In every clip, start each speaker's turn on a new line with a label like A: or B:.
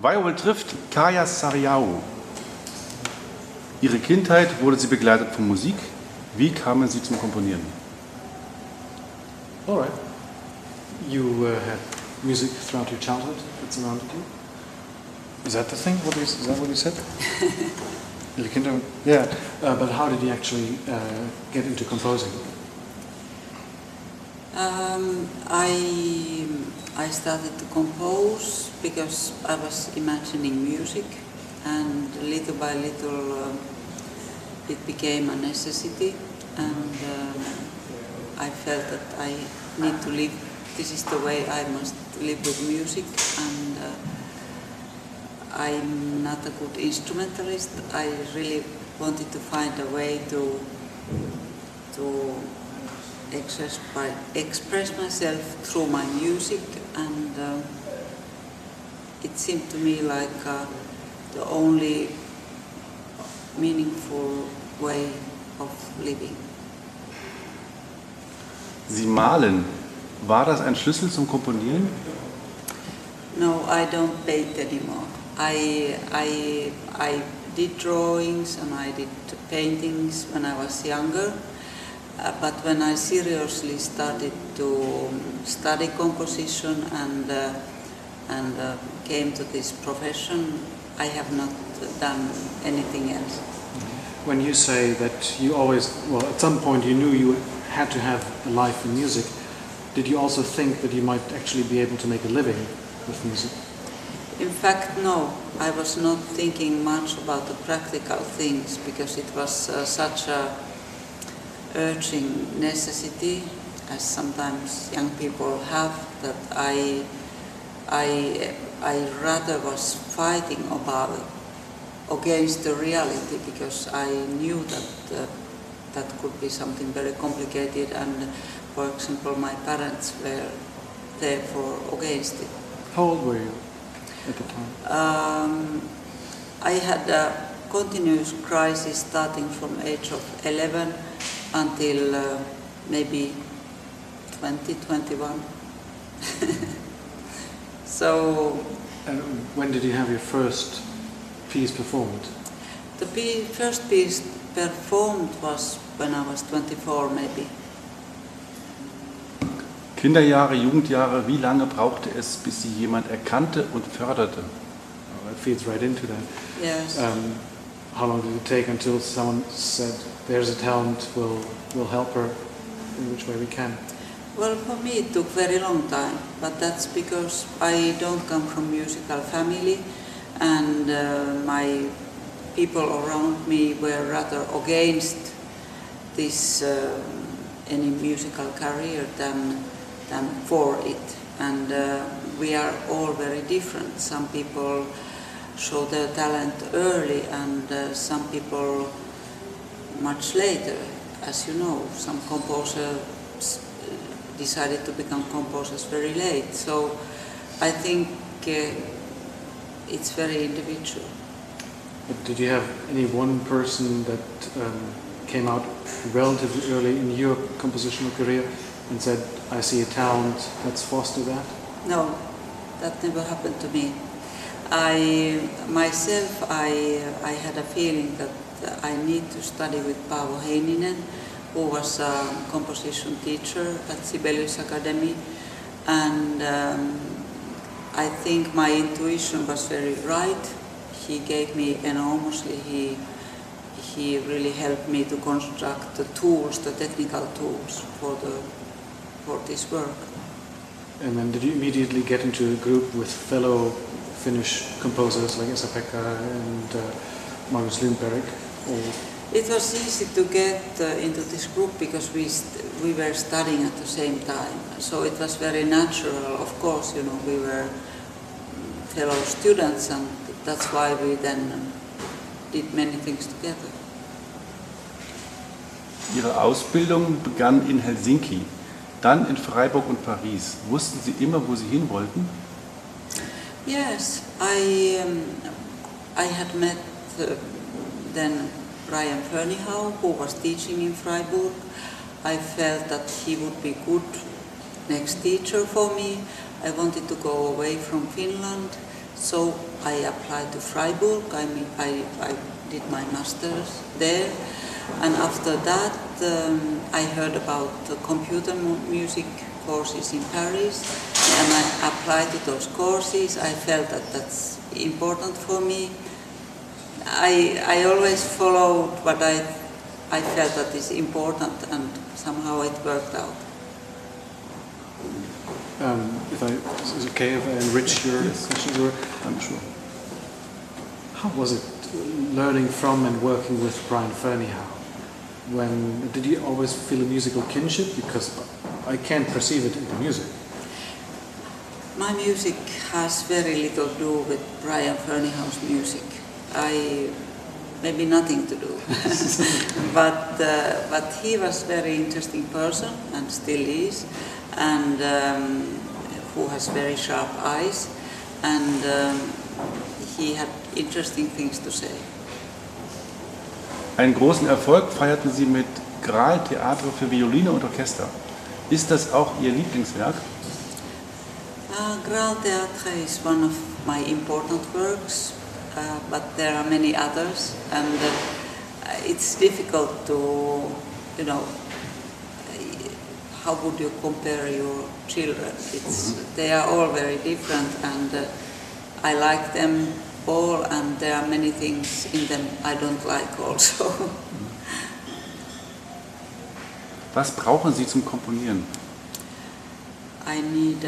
A: Vioworld trifft Kaija Saariaho. Ihre Kindheit wurde sie begleitet von Musik. Wie kamen Sie zum Komponieren?
B: All right. You had music throughout your childhood that surrounded you? Is that the thing? Is that what you said? Yeah. But how did you actually get into composing?
C: I started to compose because I was imagining music, and little by little it became a necessity, and I felt that I need to live. This is the way I must live with music, and I'm not a good instrumentalist. I really wanted to find a way to express myself through my music, and it seemed to me like the only meaningful way of living.
A: Sie malen. War das ein Schlüssel zum Komponieren?
C: No, I don't paint anymore. I did drawings and I did paintings when I was younger. But when I seriously started to study composition and came to this profession, I have not done anything else.
B: When you say that you always, well, at some point you knew you had to have a life in music, did you also think that you might actually be able to make a living with music?
C: In fact, no. I was not thinking much about the practical things because it was such a urging necessity, as sometimes young people have, that I rather was fighting against the reality, because I knew that that could be something very complicated, and for example my parents were therefore against it.
B: How old were you at the time?
C: I had a continuous crisis starting from age of 11 until maybe 20, 21. So.
B: And when did you have your first piece performed?
C: The first piece performed was when I was 24, maybe.
A: Kinderjahre, Jugendjahre, wie lange brauchte es, bis Sie jemand erkannte und förderte?
B: Well, that feeds right into that.
C: Yes.
B: How long did it take until someone said, there's a talent, we'll help her in which way we can?
C: Well, for me it took very long time, but that's because I don't come from musical family, and my people around me were rather against this any musical career than for it. And we are all very different. Some people show their talent early, and some people much later. As you know, some composers decided to become composers very late. So I think it's very individual.
B: But did you have any one person that came out relatively early in your compositional career and said, I see a talent, let's foster that?
C: No, that never happened to me. Myself, I had a feeling that I need to study with Paavo Heininen, who was a composition teacher at Sibelius Academy, and I think my intuition was very right. He gave me enormously. He really helped me to construct the tools, the technical tools for this work.
B: And then did you immediately get into a group with fellow Finnish composers like Esa-Pekka and Magnus Lundberg?
C: It was easy to get into this group because we were studying at the same time. So it was very natural. Of course, you know, we were fellow students, and that's why we then did many things together.
A: Ihre Ausbildung begann in Helsinki, dann in Freiburg und Paris. Wussten Sie immer, wo Sie hin wollten?
C: Yes, I had met then Brian Fernihau, who was teaching in Freiburg. I felt that he would be good next teacher for me. I wanted to go away from Finland, So I applied to Freiburg. I did my master's there, and after that I heard about the computer music courses in Paris, and I applied to those courses. I felt that that's important for me. I always followed what I felt that is important, and somehow it worked out.
B: Is it okay if I enrich your question?
A: I'm sure.
B: How was it learning from and working with Brian Ferneyhough? Did you always feel a musical kinship? Because I can't perceive it in the music.
C: My music has very little to do with Brian Ferneyhough's music. Maybe nothing to do. but he was a very interesting person, and still is, and who has very sharp eyes, and he had interesting things to say.
A: Einen großen Erfolg feierten Sie mit Graal Theater für Violine und Orchester. Ist das auch Ihr Lieblingswerk?
C: Graal Theater is one of my important works, but there are many others, and it's difficult to, how would you compare your children? They are all very different, and I like them all, and there are many things in them I don't like also.
A: Was brauchen Sie zum Komponieren?
C: I need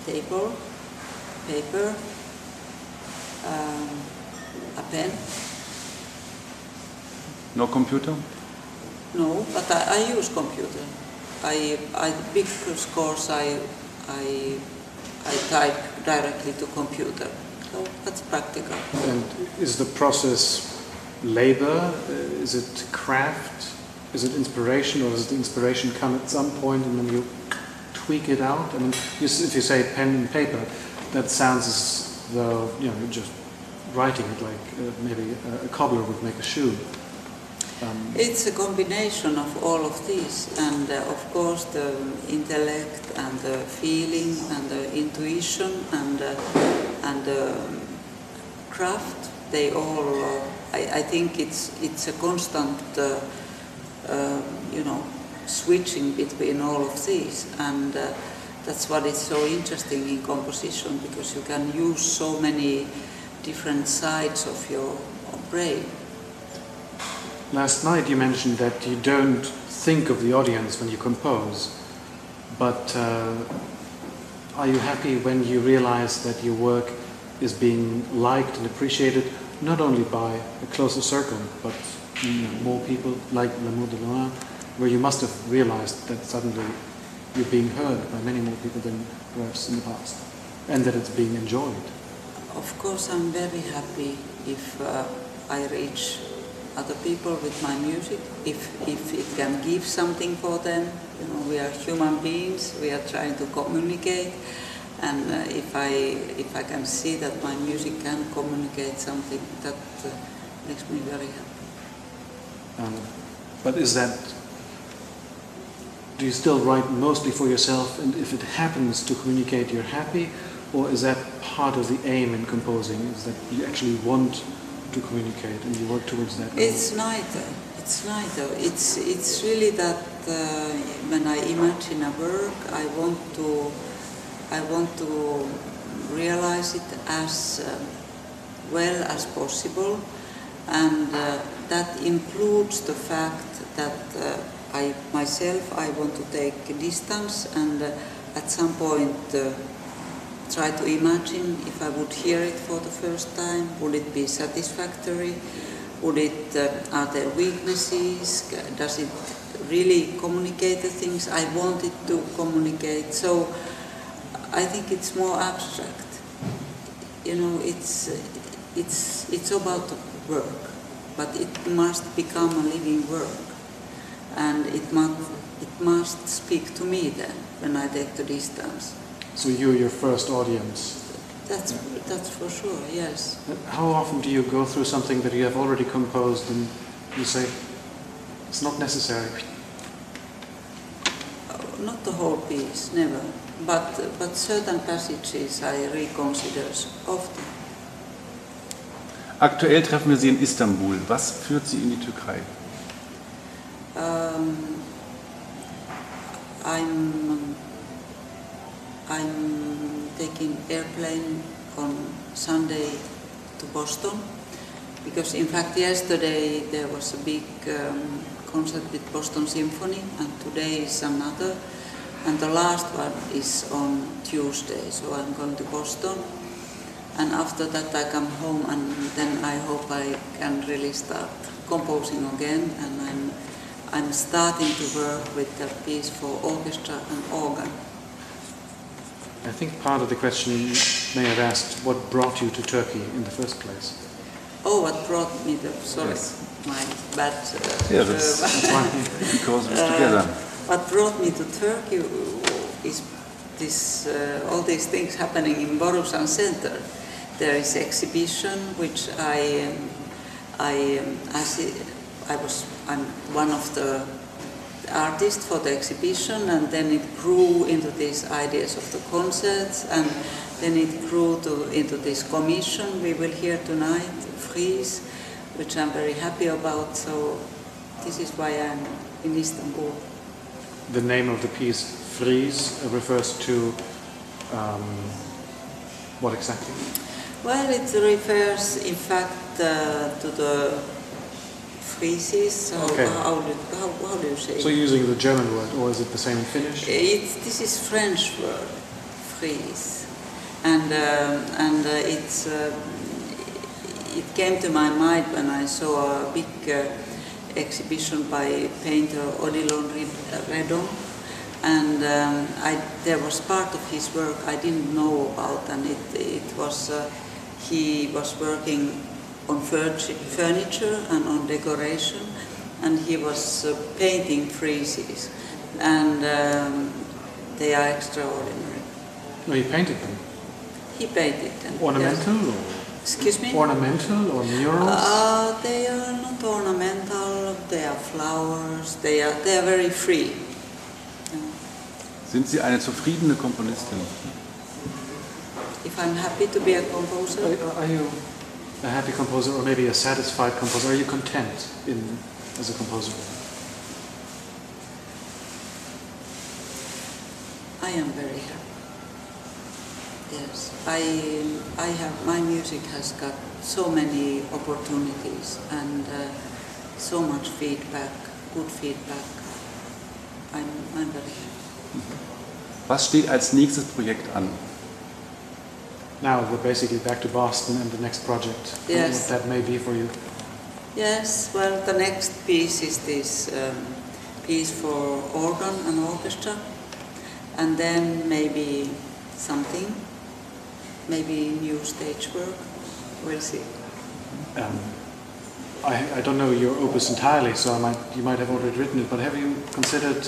C: table, paper, a pen.
A: No computer?
C: No, but I use computer. Big scores I type directly to computer, so that's practical.
B: And is the process labor? Is it craft? Is it inspiration, or does the inspiration come at some point and then you tweak it out? I mean, if you say pen and paper, that sounds as though you're just writing it like maybe a cobbler would make a shoe.
C: It's a combination of all of these, and of course the intellect and the feeling and the intuition and the craft. They all. I think it's a constant, switching between all of these, and that's what is so interesting in composition, because you can use so many different sides of your brain.
B: Last night you mentioned that you don't think of the audience when you compose, but are you happy when you realize that your work is being liked and appreciated not only by a closer circle, but more people, like L'amour de loin, where you must have realized that suddenly you're being heard by many more people than perhaps in the past, and that it's being enjoyed?
C: Of course, I'm very happy if I reach other people with my music, if it can give something for them. We are human beings, we are trying to communicate, and if I can see that my music can communicate something, that makes me very happy.
B: But do you still write mostly for yourself, and if it happens to communicate, you're happy, or is that part of the aim in composing, is that you actually want to communicate and you work towards that goal?
C: It's neither. It's really that when I imagine a work, I want to realize it as well as possible, and that includes the fact that I want to take a distance, and at some point try to imagine if I would hear it for the first time, would it be satisfactory? Are there weaknesses? Does it really communicate the things I want it to communicate? So I think it's more abstract. It's about the work, but it must become a living work, and it must speak to me then when I take the distance.
B: So you're your first audience?
C: That's for sure, yes.
B: How often do you go through something that you have already composed and you say, it's not necessary?
C: Not the whole piece, never. but certain passages I reconsider often.
A: Aktuell treffen wir Sie in Istanbul. Was führt Sie in die Türkei?
C: I'm taking airplane on Sunday to Boston because in fact yesterday there was a big concert with Boston Symphony and today is another and the last one is on Tuesday, so I'm going to Boston and after that I come home and then I hope I can really start composing again and I'm starting to work with a piece for orchestra and organ.
B: I think part of the question may have asked what brought you to Turkey in the first place.
C: Oh, what brought me to... Sorry,
A: Yes.
C: my bad...
A: That's because we're together.
C: What brought me to Turkey is this, all these things happening in Borusan Center. There is exhibition which I'm one of the artists for the exhibition, and then it grew into these ideas of the concerts, and then it grew into this commission we will hear tonight, Freeze, which I'm very happy about. So this is why I'm in Istanbul.
B: The name of the piece, Freeze, refers to what exactly?
C: Well, it refers, in fact, to the freezes. So
B: okay.
C: How do you say?
B: So you're using the German word, or is it the same in Finnish?
C: This is French word, freeze, and it came to my mind when I saw a big exhibition by painter Odilon Redon, and there was part of his work I didn't know about, and it was he was working on furniture and on decoration, and he was painting friezes, and they are extraordinary.
B: No, he painted them?
C: He painted them.
B: Ornamental?
C: Yes.
B: Or
C: excuse me?
B: ornamental or murals?
C: They are not ornamental, they are flowers, they are very free.
A: Sind Sie eine zufriedene Komponistin?
C: If I'm happy to be a composer.
B: Are you a happy composer, or maybe a satisfied composer? Are you content as a composer?
C: I am very happy. Yes, I have, my music has got so many opportunities and so much feedback, good feedback. I'm very happy.
A: Was steht als nächstes Projekt an?
B: Now we're basically back to Boston and the next project.
C: Yes.
B: What that may be for you.
C: Yes, well, the next piece is this piece for organ and orchestra, and then maybe something, maybe new stage work. We'll see.
B: I don't know your opus entirely, so you might have already written it, but have you considered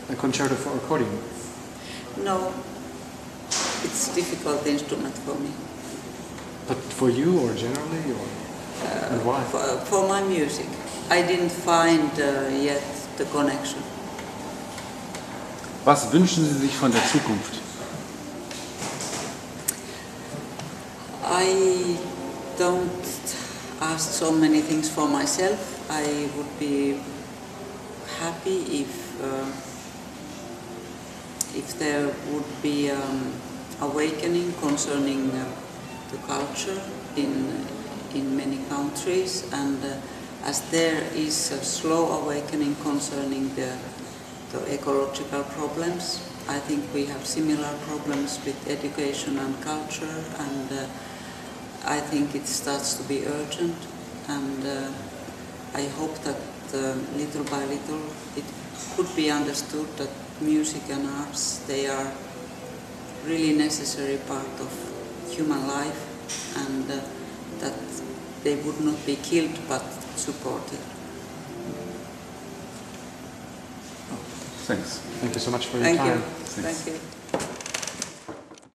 B: a concerto for accordion?
C: No, it's a difficult instrument for me.
B: But for you, or generally, or and why?
C: For my music, I didn't find yet the connection.
A: Was wünschen Sie sich von der Zukunft?
C: I don't ask so many things for myself. I would be happy if there would be awakening concerning the culture in many countries, and as there is a slow awakening concerning the ecological problems. I think we have similar problems with education and culture, and I think it starts to be urgent, and I hope that little by little it could be understood that music and arts, they are really necessary part of human life, and that they would not be killed but supported.
A: Thanks.
B: Thank you so much for your
C: Thank
B: time.
C: you. Thank you.